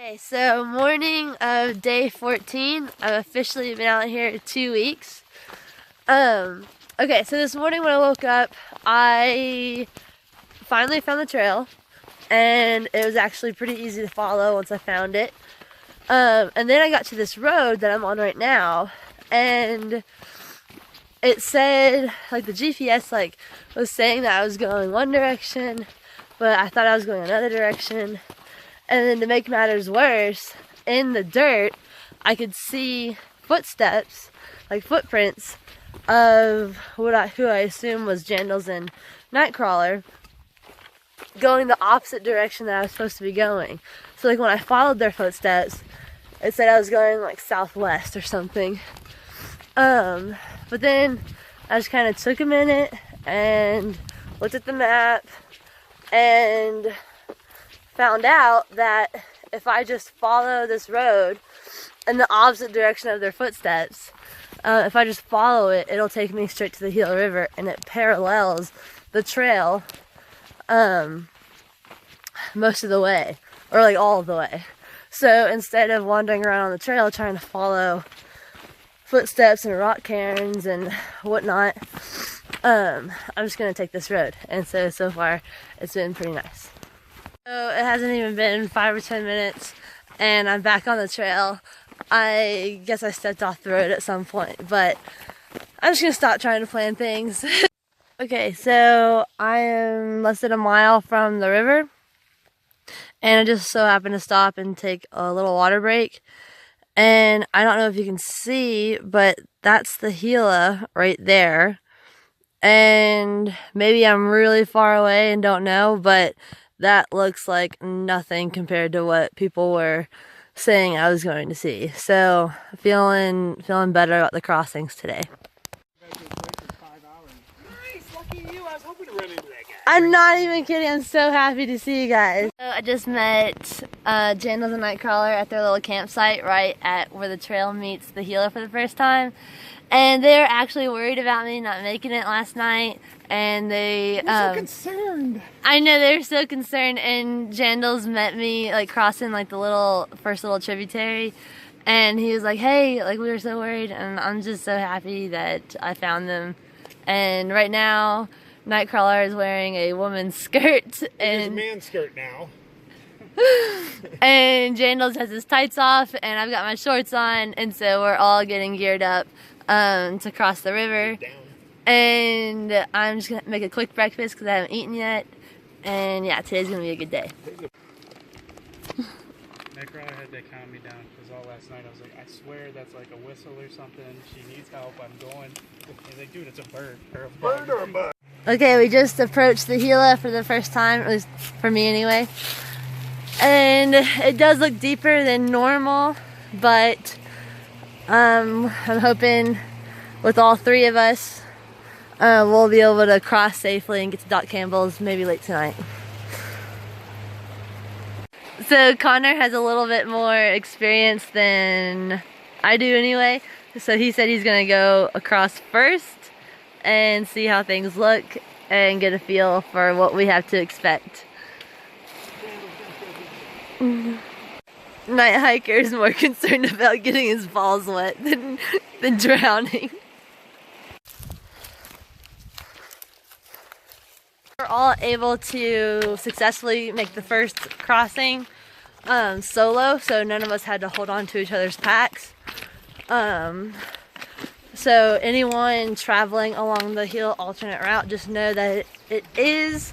Okay, so morning of day 14. I've officially been out here 2 weeks. Okay, so this morning when I woke up, I finally found the trail, and it was actually pretty easy to follow once I found it. And then I got to this road that I'm on right now, and it said, like, the GPS was saying that I was going one direction, but I thought I was going another direction. And then to make matters worse, in the dirt, I could see footsteps, like footprints, of who I assume was Jandals and Nightcrawler, going the opposite direction that I was supposed to be going. So like when I followed their footsteps, it said I was going like southwest or something. But then I just kind of took a minute and looked at the map and found out that if I just follow this road in the opposite direction of their footsteps, if I just follow it, it'll take me straight to the Gila River, and it parallels the trail most of the way, or like all of the way. So instead of wandering around on the trail trying to follow footsteps and rock cairns and whatnot, I'm just gonna take this road. And so far it's been pretty nice. So it hasn't even been 5 or 10 minutes and I'm back on the trail. I guess I stepped off the road at some point, but I'm just gonna stop trying to plan things. Okay, so I am less than a mile from the river, and I just so happened to stop and take a little water break. And I don't know if you can see, but that's the Hila right there. And maybe I'm really far away and don't know, but that looks like nothing compared to what people were saying I was going to see. So feeling better about the crossings today. Nice, lucky you. I was hoping to run into that guy. I'm not even kidding. I'm so happy to see you guys. So I just met Jandals and Nightcrawler at their little campsite right at where the trail meets the Hila for the first time. And they're actually worried about me not making it last night. And they so concerned. I know, they're so concerned. And Jandals met me like crossing like the first little tributary. And he was like, hey, like we were so worried. And I'm just so happy that I found them. And right now, Nightcrawler is wearing a woman's skirt. And it's a man's skirt now. And Jandals has his tights off, and I've got my shorts on, and so we're all getting geared up to cross the river. And I'm just gonna make a quick breakfast because I haven't eaten yet. And yeah, today's gonna be a good day. Nightcrawler had to calm me down because all last night I was like, I swear that's like a whistle or something. She needs help. I'm going. He's like, dude, it's a bird or a bug. Bird or a bug? Okay, we just approached the Hila for the first time, at least for me anyway. And it does look deeper than normal, but I'm hoping with all three of us, we'll be able to cross safely and get to Doc Campbell's maybe late tonight. So Connor has a little bit more experience than I do anyway, so he said he's gonna go across first and see how things look and get a feel for what we have to expect. Night hiker is more concerned about getting his balls wet than drowning. We're all able to successfully make the first crossing solo, so none of us had to hold on to each other's packs. So anyone traveling along the Hila alternate route, just know that it is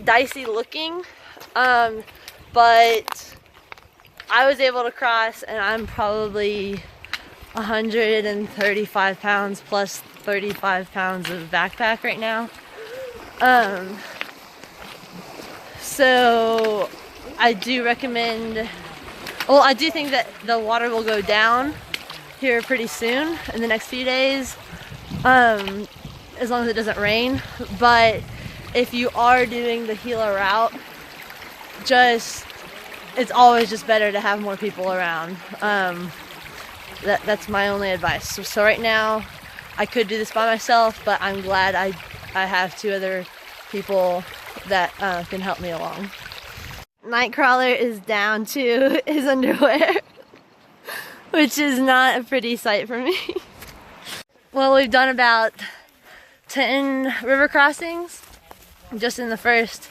dicey looking. But I was able to cross, and I'm probably 135 pounds plus 35 pounds of backpack right now. So I do recommend, well, I do think that the water will go down here pretty soon in the next few days, as long as it doesn't rain. But if you are doing the Hila route, it's always just better to have more people around. That's my only advice. So right now, I could do this by myself, but I'm glad I have two other people that can help me along. Nightcrawler is down to his underwear, which is not a pretty sight for me. Well, we've done about 10 river crossings just in the first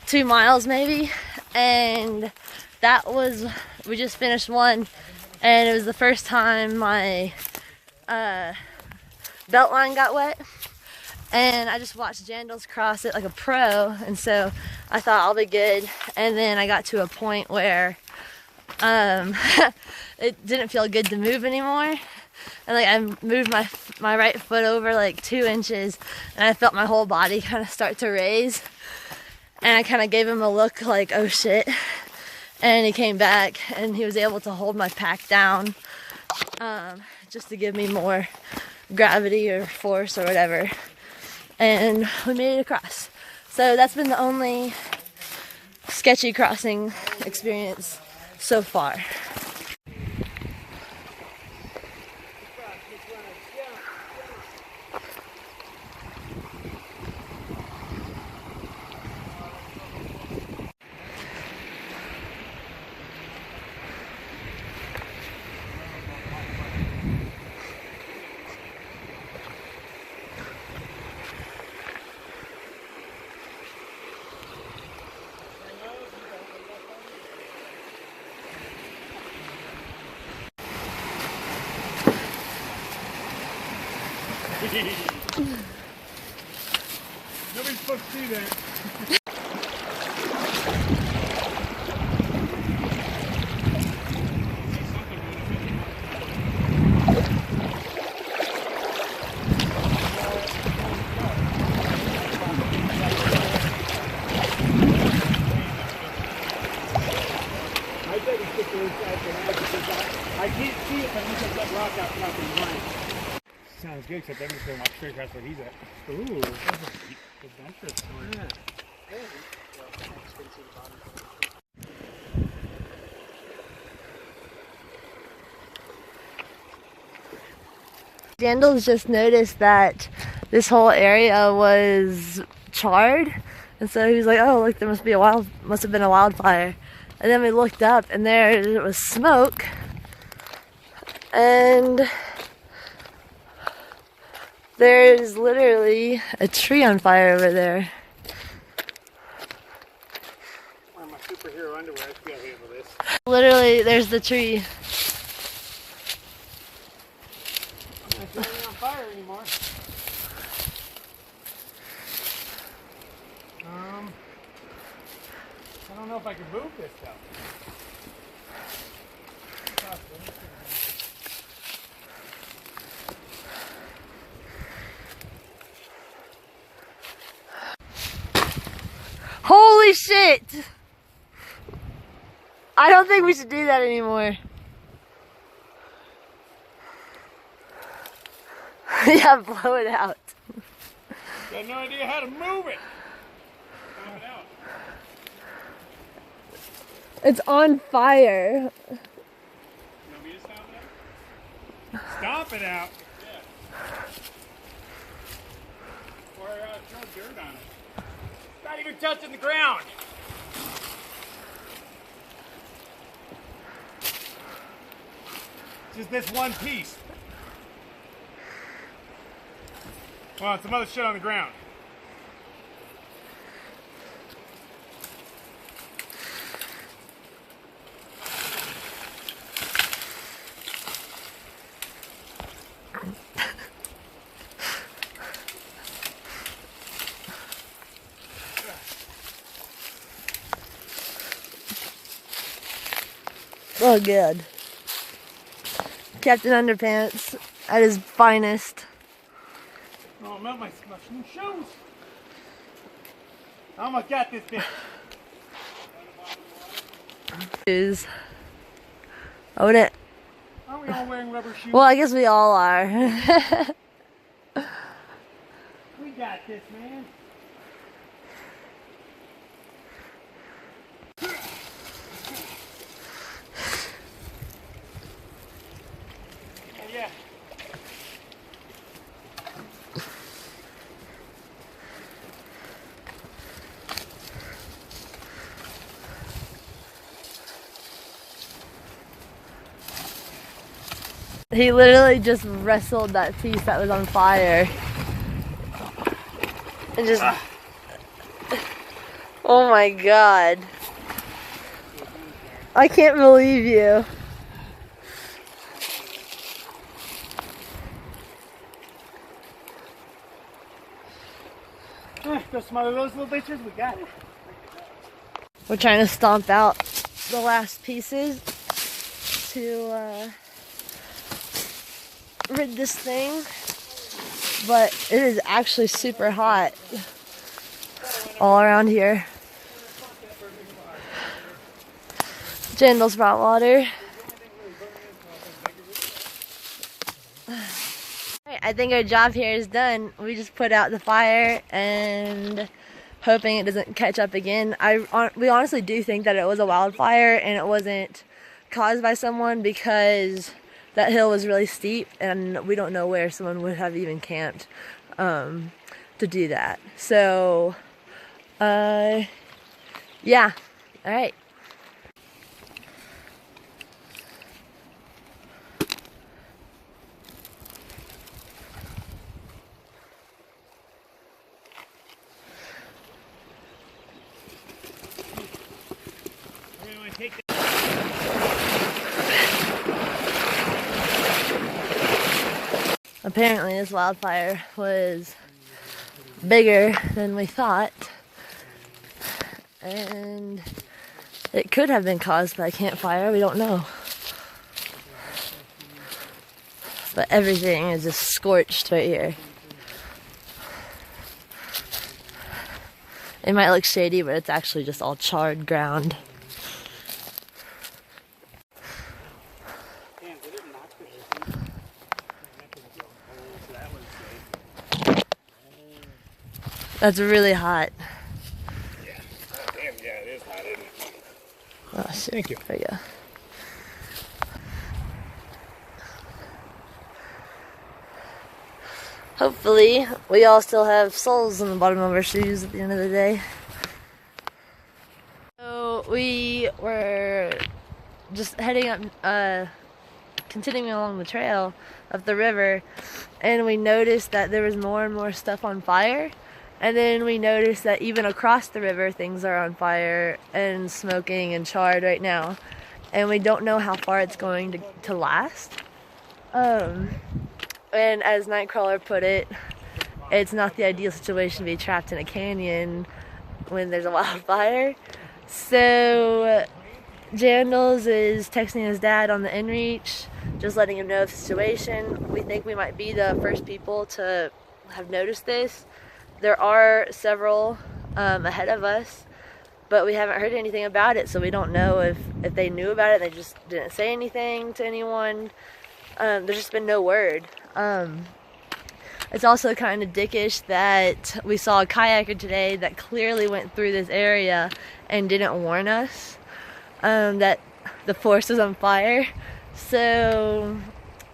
2 miles maybe, and that was, we just finished one, and it was the first time my belt line got wet, and I just watched Jandals cross it like a pro, and so I thought I'll be good. And then I got to a point where it didn't feel good to move anymore, and like I moved my right foot over like 2 inches, and I felt my whole body kind of start to raise, and I kind of gave him a look like, oh shit, and he came back and he was able to hold my pack down just to give me more gravity or force or whatever, and we made it across. So that's been the only sketchy crossing experience so far. Nobody's supposed to see that. I bet he's sticking inside the house because I can't see it, but he's got that rock out nothing right. Sounds good, except I'm just going to walk straight across where he's at. Ooh, that's adventurous story. Jandals just noticed that this whole area was charred, and so he was like, oh look, there must have been a wildfire. And then we looked up and there it was smoke, and there's literally a tree on fire over there. I'm my superhero underwear. I feel handle this. Literally, there's the tree. I'm not going on fire anymore. I don't know if I can move this stuff. Holy shit! I don't think we should do that anymore. Yeah, blow it out. Got no idea how to move it. Stomp it out. It's on fire. You want me to stomp it out? Stomp it out? Yeah. Or throw dirt on it. Not even touching the ground. Just this one piece. Well, some other shit on the ground. Oh, good. Captain Underpants at his finest. Oh, I melt my new shoes. I almost got this bitch. Shoes. Own it. Aren't we all wearing rubber shoes? Well, I guess we all are. We got this, man. Yeah. He literally just wrestled that piece that was on fire. And just... Oh my god. I can't believe you. Go smother those little bitches, we got it. We're trying to stomp out the last pieces to rid this thing, but it is actually super hot all around here. Jandals brought water. I think our job here is done. We just put out the fire and hoping it doesn't catch up again. We honestly do think that it was a wildfire and it wasn't caused by someone, because that hill was really steep and we don't know where someone would have even camped to do that. So, yeah. All right. Apparently this wildfire was bigger than we thought, and it could have been caused by a campfire, we don't know. But everything is just scorched right here. It might look shady, but it's actually just all charred ground. That's really hot. Yeah. Oh, damn, yeah, it is hot, isn't it? Oh, shit. Thank you. There you go. Hopefully, we all still have soles in the bottom of our shoes at the end of the day. So, we were just heading up, continuing along the trail of the river, and we noticed that there was more and more stuff on fire. And then we noticed that even across the river, things are on fire and smoking and charred right now. And we don't know how far it's going to last. And as Nightcrawler put it, it's not the ideal situation to be trapped in a canyon when there's a wildfire. So Jandals is texting his dad on the inReach, just letting him know of the situation. We think we might be the first people to have noticed this. There are several ahead of us, but we haven't heard anything about it, so we don't know if they knew about it and they just didn't say anything to anyone. There's just been no word. It's also kind of dickish that we saw a kayaker today that clearly went through this area and didn't warn us that the forest was on fire. So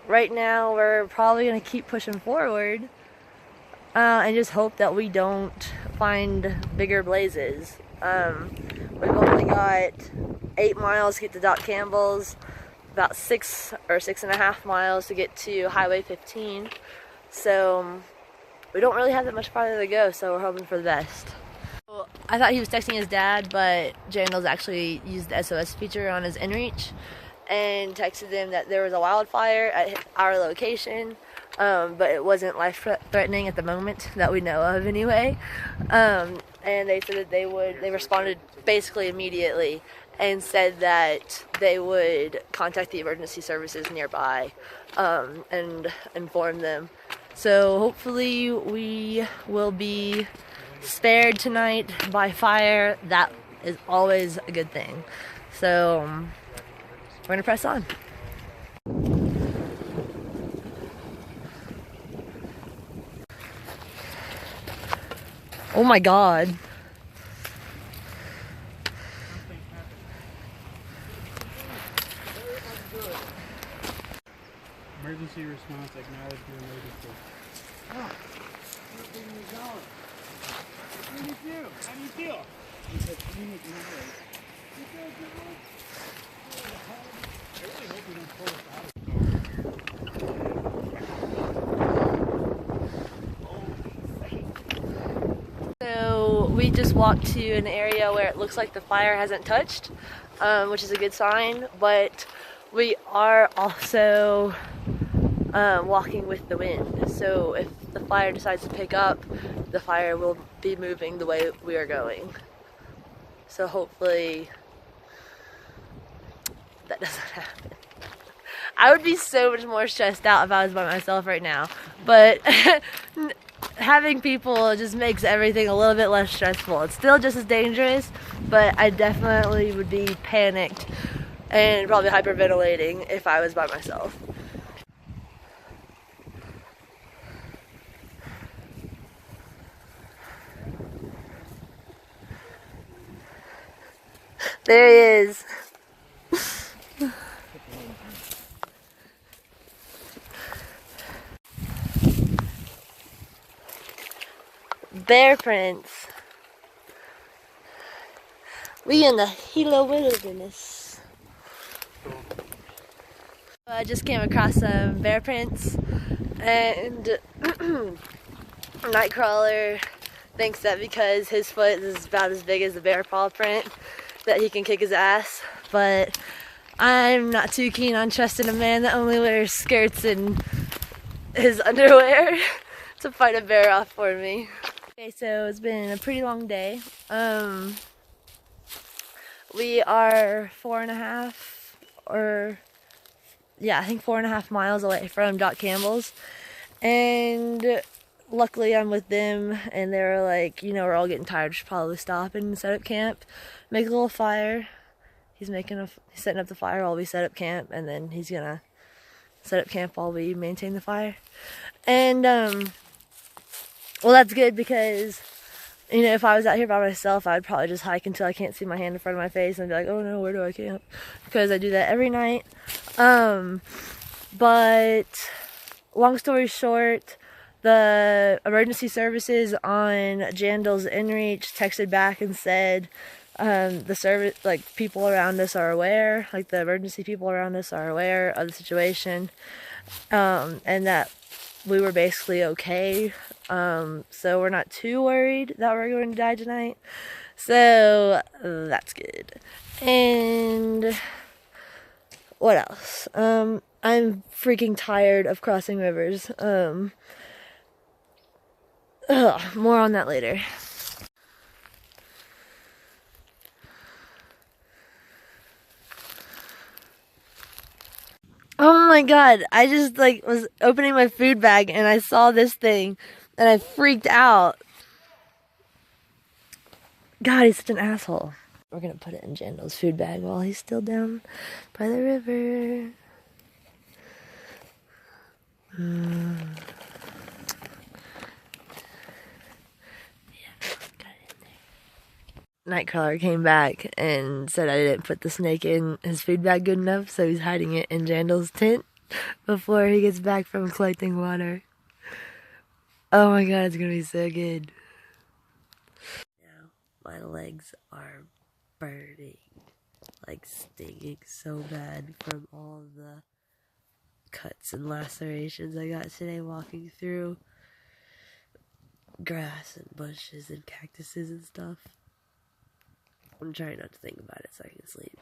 right now we're probably going to keep pushing forward. And just hope that we don't find bigger blazes. We've only got 8 miles to get to Doc Campbell's, about 6 or 6.5 miles to get to Highway 15. So we don't really have that much farther to go, so we're hoping for the best. Well, I thought he was texting his dad, but Jandals actually used the SOS feature on his inReach and texted him that there was a wildfire at our location. But it wasn't life-threatening at the moment that we know of anyway. And they said that they responded basically immediately and said that they would contact the emergency services nearby and inform them. So hopefully we will be spared tonight by fire. That is always a good thing. So we're gonna press on. Oh my god. Emergency response, acknowledge your emergency. Oh, how do you feel? How do you feel? He said, I really hope we don't pull us out. we just walked to an area where it looks like the fire hasn't touched, which is a good sign, but we are also walking with the wind. So if the fire decides to pick up, the fire will be moving the way we are going. So hopefully that doesn't happen. I would be so much more stressed out if I was by myself right now, but having people just makes everything a little bit less stressful. It's still just as dangerous, but I definitely would be panicked and probably hyperventilating if I was by myself. There he is. Bear prints. We in the Gila wilderness. I just came across some bear prints, and Nightcrawler thinks that because his foot is about as big as the bear paw print that he can kick his ass, but I'm not too keen on trusting a man that only wears skirts and his underwear to fight a bear off for me. Okay, so it's been a pretty long day. We are 4.5 miles away from Doc Campbell's, and luckily I'm with them, and they were like, you know, we're all getting tired, we should probably stop and set up camp, make a little fire. He's setting up the fire while we set up camp, and then he's gonna set up camp while we maintain the fire. And well, that's good because, you know, if I was out here by myself, I'd probably just hike until I can't see my hand in front of my face and be like, oh no, where do I camp? Because I do that every night. But long story short, the emergency services on Jandal's inReach texted back and said the service, like, people around us are aware, like the emergency people around us are aware of the situation, and that we were basically okay. So we're not too worried that we're going to die tonight. So that's good. And what else? I'm freaking tired of crossing rivers. More on that later. Oh my god, I just was opening my food bag and I saw this thing and I freaked out. God, he's such an asshole. We're gonna put it in Jandal's food bag while he's still down by the river. Nightcrawler came back and said I didn't put the snake in his food bag good enough, so he's hiding it in Jandal's tent before he gets back from collecting water. Oh my god, it's gonna be so good. Now, my legs are burning, like stinging so bad from all the cuts and lacerations I got today walking through grass and bushes and cactuses and stuff. I'm trying not to think about it so I can sleep.